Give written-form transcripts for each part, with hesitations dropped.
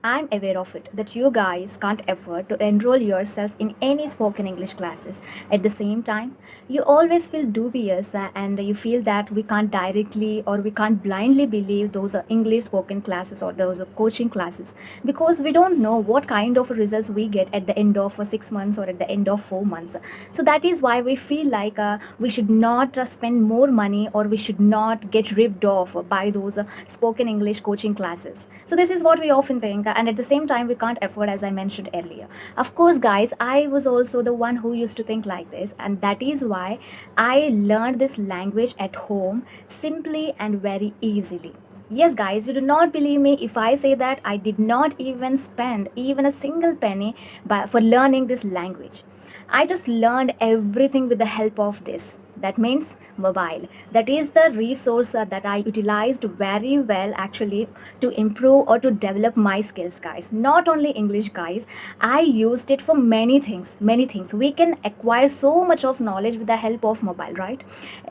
I'm aware of it that you guys can't afford to enroll yourself in any spoken English classes. At the same time, you always feel dubious and you feel that we can't directly or we can't blindly believe those English spoken classes or those coaching classes because we don't know what kind of results we get at the end of 6 months or at the end of 4 months. So that is why we feel like we should not spend more money or we should not get ripped off by those spoken English coaching classes. So this is what we often think, and at the same time we can't afford, as I mentioned earlier. Of course guys, I was also the one who used to think like this, and that is why I learned this language at home simply and very easily. Yes guys, you do not believe me if I say that I did not even spend even a single penny for learning this language. I just learned everything with the help of this. That means mobile. That is the resource that I utilized very well actually to improve or to develop my skills, guys. Not only English, guys. I used it for many things. Many things. We can acquire so much of knowledge with the help of mobile, right?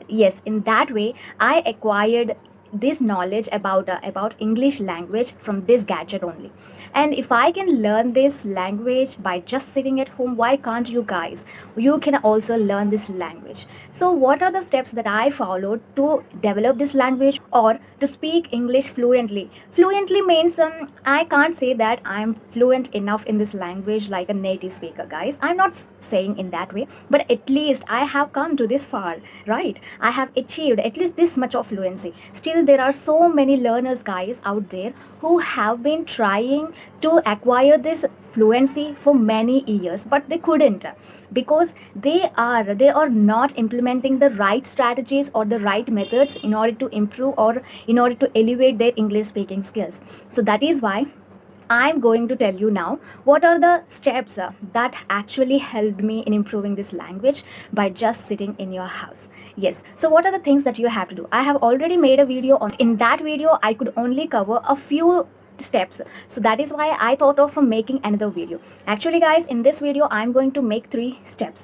Yes, in that way, I acquired this knowledge about English language from this gadget only. And if I can learn this language by just sitting at home, why can't you guys? You can also learn this language. So what are the steps that I followed to develop this language or to speak English fluently? Fluently means I can't say that I'm fluent enough in this language like a native speaker, guys. I'm not saying in that way, but at least I have come to this far, right? I have achieved at least this much of fluency. Still there are so many learners, guys, out there who have been trying to acquire this fluency for many years, but they couldn't because they are not implementing the right strategies or the right methods in order to improve or in order to elevate their English speaking skills. So that is why I'm going to tell you now what are the steps that actually helped me in improving this language by just sitting in your house. Yes, so what are the things that you have to do? I have already made a video on. In that video, I could only cover a few steps, so that is why I thought of making another video. Actually guys, in this video I'm going to make 3 steps.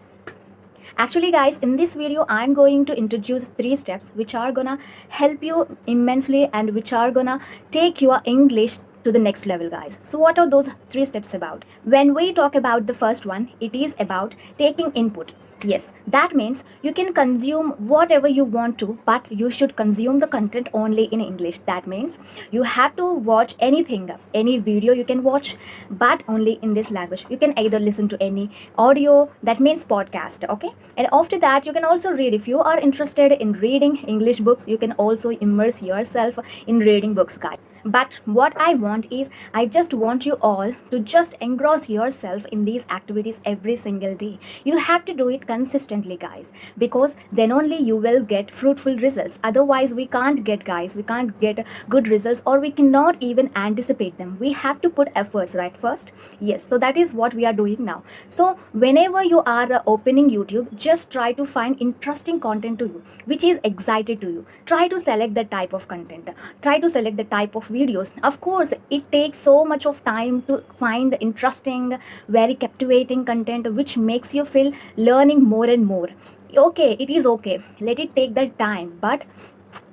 Actually guys, in this video I'm going to introduce 3 steps which are gonna help you immensely and which are gonna take your English to the next level, guys. So what are those 3 steps about? When we talk about the first one, it is about taking input. Yes, that means you can consume whatever you want to, but you should consume the content only in English. That means you have to watch anything, any video you can watch, but only in this language. You can either listen to any audio, that means podcast, okay? And after that, you can also read. If you are interested in reading English books, you can also immerse yourself in reading books, guys. But what I want is, I just want you all to just engross yourself in these activities every single day. You have to do it consistently, guys, because then only you will get fruitful results. Otherwise, we can't get, guys, we can't get good results, or we cannot even anticipate them. We have to put efforts, right, first. Yes, so that is what we are doing now. So whenever you are opening YouTube, just try to find interesting content to you, which is excited to you. Try to select the type of content. Try to select the type of videos. Of course, it takes so much of time to find interesting, very captivating content which makes you feel learning more and more. Okay, it is okay. Let it take that time, but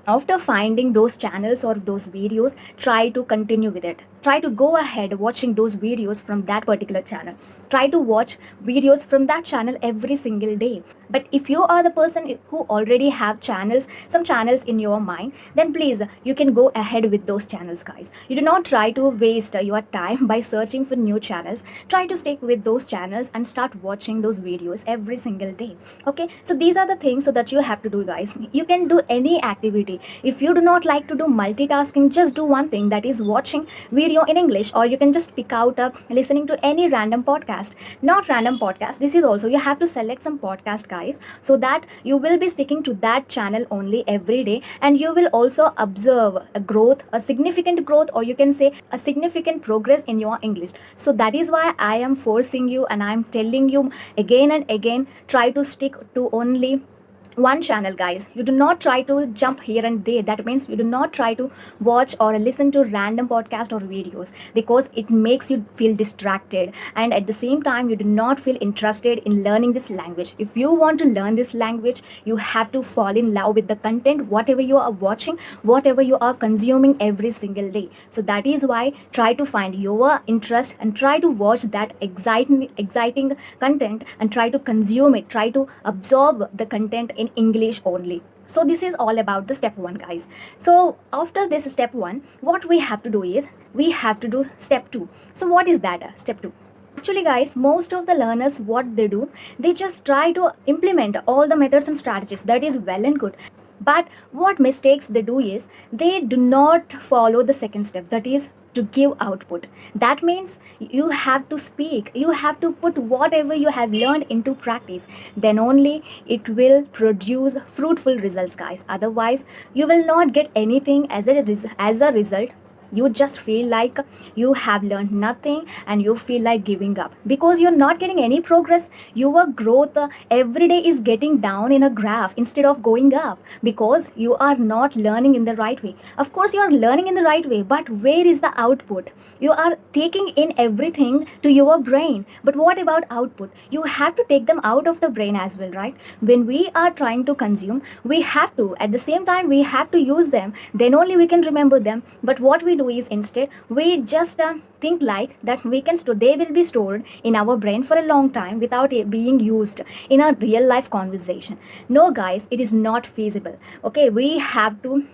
after finding those channels or those videos, try to continue with it. Try to go ahead watching those videos from that particular channel. Try to watch videos from that channel every single day. But if you are the person who already have channels, some channels in your mind, then please, you can go ahead with those channels, guys. You do not try to waste your time by searching for new channels. Try to stick with those channels and start watching those videos every single day. Okay, so these are the things that you have to do, guys. You can do any activity. If you do not like to do multitasking, just do one thing, that is watching video in English, or you can just pick out listening to any random podcast. Not random podcast, this is also, you have to select some podcast, guys, so that you will be sticking to that channel only every day, and you will also observe a growth, a significant growth, or you can say a significant progress in your English. So that is why I am forcing you and I am telling you again and again, try to stick to only one channel, guys. You do not try to jump here and there. That means you do not try to watch or listen to random podcast or videos, because it makes you feel distracted, and at the same time you do not feel interested in learning this language. If you want to learn this language, you have to fall in love with the content, whatever you are watching, whatever you are consuming every single day. So that is why try to find your interest and try to watch that exciting content, and try to consume it, try to absorb the content in English only. So this is all about the step 1, guys. So after this step 1, what we have to do is we have to do step 2. So what is that, step 2? Actually, guys, most of the learners, what they do, they just try to implement all the methods and strategies. That is well and good. But what mistakes they do is they do not follow the second step, that is to give output. That means you have to speak, you have to put whatever you have learned into practice. Then only it will produce fruitful results, guys. Otherwise, you will not get anything as a result. You just feel like you have learned nothing and you feel like giving up because you're not getting any progress. Your growth every day is getting down in a graph instead of going up, because you are not learning in the right way. Of course you are learning in the right way, but where is the output? You are taking in everything to your brain, but what about output? You have to take them out of the brain as well, right? When we are trying to consume, we have to, at the same time we have to use them, then only we can remember them. But what we do is instead we just think like that we can store, they will be stored in our brain for a long time without it being used in a real life conversation. No, guys, it is not feasible. Okay, we have to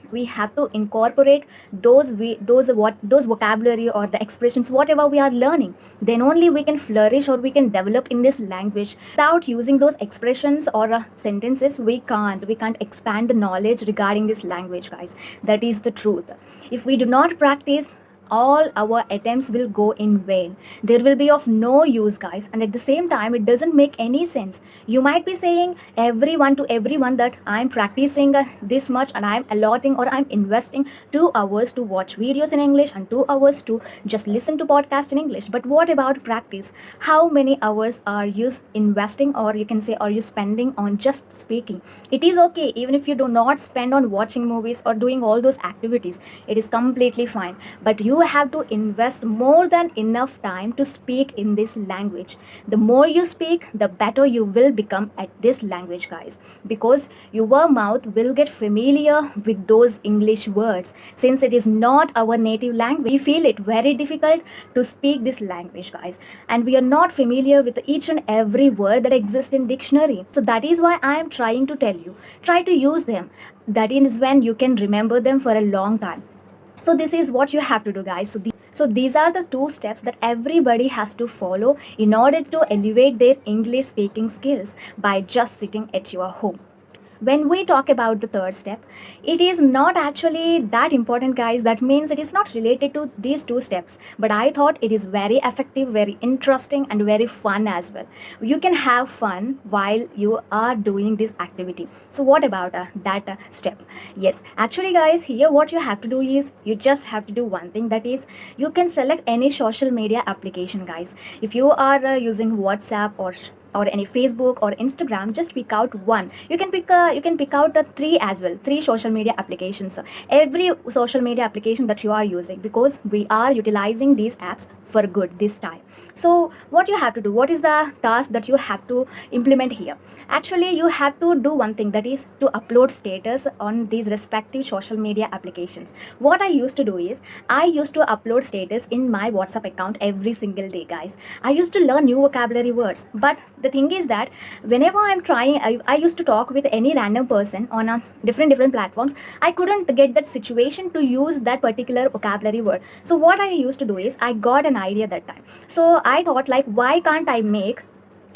incorporate those vocabulary or the expressions whatever we are learning. Then only we can flourish or we can develop in this language. Without using those expressions or sentences, we can't expand the knowledge regarding this language, guys. That is the truth. If we do not practice, all our attempts will go in vain. There will be of no use, guys, and at the same time it doesn't make any sense. You might be saying everyone that I'm practicing this much and I'm allotting or I'm investing 2 hours to watch videos in English and 2 hours to just listen to podcast in English. But what about practice? How many hours are you investing, or you can say are you spending on just speaking? It is okay even if you do not spend on watching movies or doing all those activities. It is completely fine, but you have to invest more than enough time to speak in this language. The more you speak, the better you will become at this language, guys, because your mouth will get familiar with those English words. Since it is not our native language, we feel it very difficult to speak this language, guys, and we are not familiar with each and every word that exists in dictionary. So that is why I am trying to tell you, try to use them. That is when you can remember them for a long time. So this is what you have to do, guys. So these are the 2 steps that everybody has to follow in order to elevate their English speaking skills by just sitting at your home. When we talk about the third step, it is not actually that important, guys. That means it is not related to these 2 steps, but I thought it is very effective, very interesting and very fun as well. You can have fun while you are doing this activity. So what about that step? Yes, actually, guys, here what you have to do is you just have to do one thing, that is you can select any social media application, guys. If you are using WhatsApp or any Facebook or Instagram, just pick out one. You can pick out 3 as well, 3 social media applications. Every social media application that you are using, because we are utilizing these apps for good this time. So what you have to do, what is the task that you have to implement here? Actually, you have to do one thing, that is to upload status on these respective social media applications. What I used to do is I used to upload status in my WhatsApp account every single day, guys. I used to learn new vocabulary words, but the thing is that whenever I'm trying, I used to talk with any random person on a different platforms. I couldn't get that situation to use that particular vocabulary word. So what I used to do is I got an idea that time. So I thought, like, why can't I make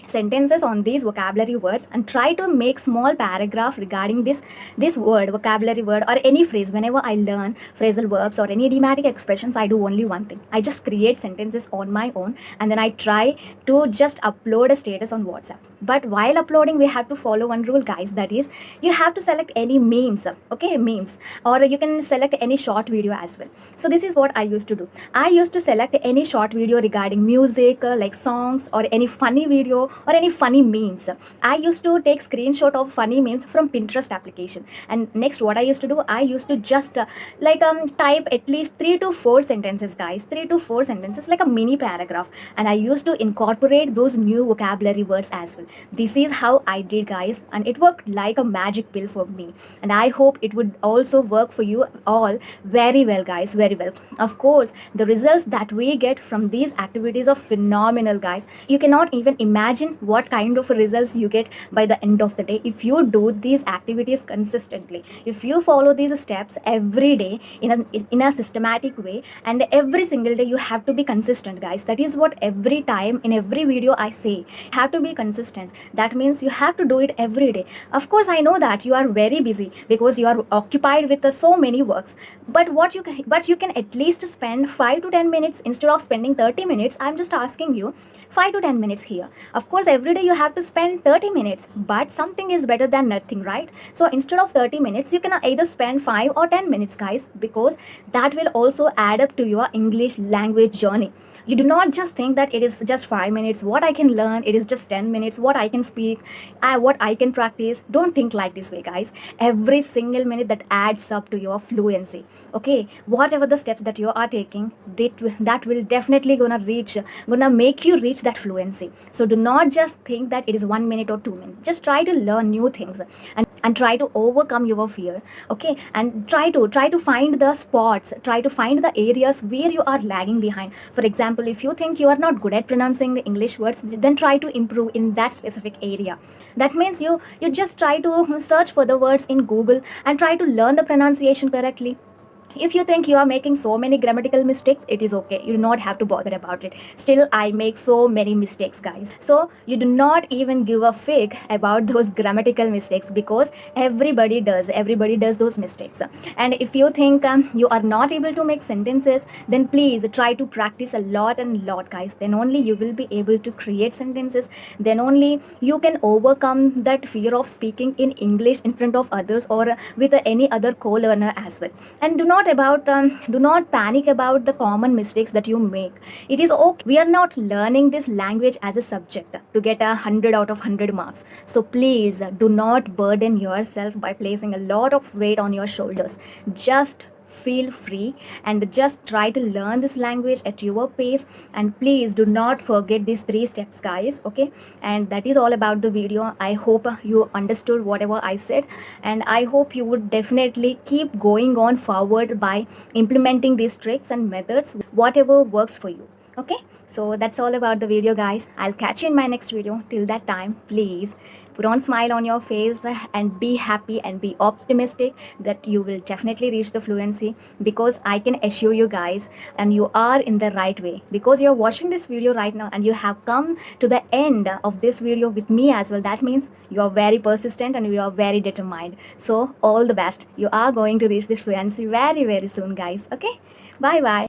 sentences on these vocabulary words and try to make small paragraph regarding this word, vocabulary word, or any phrase. Whenever I learn phrasal verbs or any idiomatic expressions, I do only one thing, I just create sentences on my own, and then I try to just upload a status on WhatsApp. But while uploading, we have to follow one rule, guys, that is you have to select any memes, okay, memes, or you can select any short video as well. So this is what I used to do. I used to select any short video regarding music, like songs, or any funny video, or any funny memes. I used to take screenshot of funny memes from Pinterest application. And next, what I used to do, I used to just type at least 3 to 4 sentences, guys, 3 to 4 sentences, like a mini paragraph, and I used to incorporate those new vocabulary words as well. This is how I did, guys, and it worked like a magic pill for me, and I hope it would also work for you all very well, guys, very well. Of course, the results that we get from these activities are phenomenal, guys. You cannot even imagine what kind of results you get by the end of the day if you do these activities consistently. If you follow these steps every day in a systematic way, and every single day, you have to be consistent, guys. That is what every time in every video I say. You have to be consistent. That means you have to do it every day. Of course, I know that you are very busy because you are occupied with so many works, but you can at least spend 5 to 10 minutes instead of spending 30 minutes. I'm just asking you 5 to 10 minutes here. Of course, every day you have to spend 30 minutes, but something is better than nothing, right? So instead of 30 minutes, you can either spend 5 or 10 minutes, guys, because that will also add up to your English language journey. You do not just think that it is just 5 minutes what I can learn, it is just 10 minutes what I can speak, what I can practice. Don't think like this way, guys. Every single minute that adds up to your fluency. Okay, whatever the steps that you are taking, that will definitely gonna make you reach that fluency. So do not just think that it is 1 minute or 2 minutes. Just try to learn new things, and try to overcome your fear. Okay, and try to find the spots, try to find the areas where you are lagging behind. For example, if you think you are not good at pronouncing the English words, then try to improve in that specific area. That means you just try to search for the words in Google and try to learn the pronunciation correctly. If you think you are making so many grammatical mistakes, it is okay. You do not have to bother about it. Still, I make so many mistakes, guys. So you do not even give a fig about those grammatical mistakes, because everybody does those mistakes. And if you think you are not able to make sentences, then please try to practice a lot and lot, guys. Then only you will be able to create sentences. Then only you can overcome that fear of speaking in English in front of others, or with any other co-learner as well. And do not panic about the common mistakes that you make. It is okay. We are not learning this language as a subject to get 100 out of 100 marks. So please do not burden yourself by placing a lot of weight on your shoulders. Just feel free and just try to learn this language at your pace. And please do not forget these 3 steps, guys. Okay, and that is all about the video. I hope you understood whatever I said, and I hope you would definitely keep going on forward by implementing these tricks and methods, whatever works for you. Okay, so that's all about the video, guys. I'll catch you in my next video. Till that time, please put on smile on your face and be happy and be optimistic that you will definitely reach the fluency, because I can assure you, guys, and you are in the right way, because you're watching this video right now and you have come to the end of this video with me as well. That means you are very persistent and you are very determined. So all the best. You are going to reach this fluency very, very soon, guys. Okay, bye bye.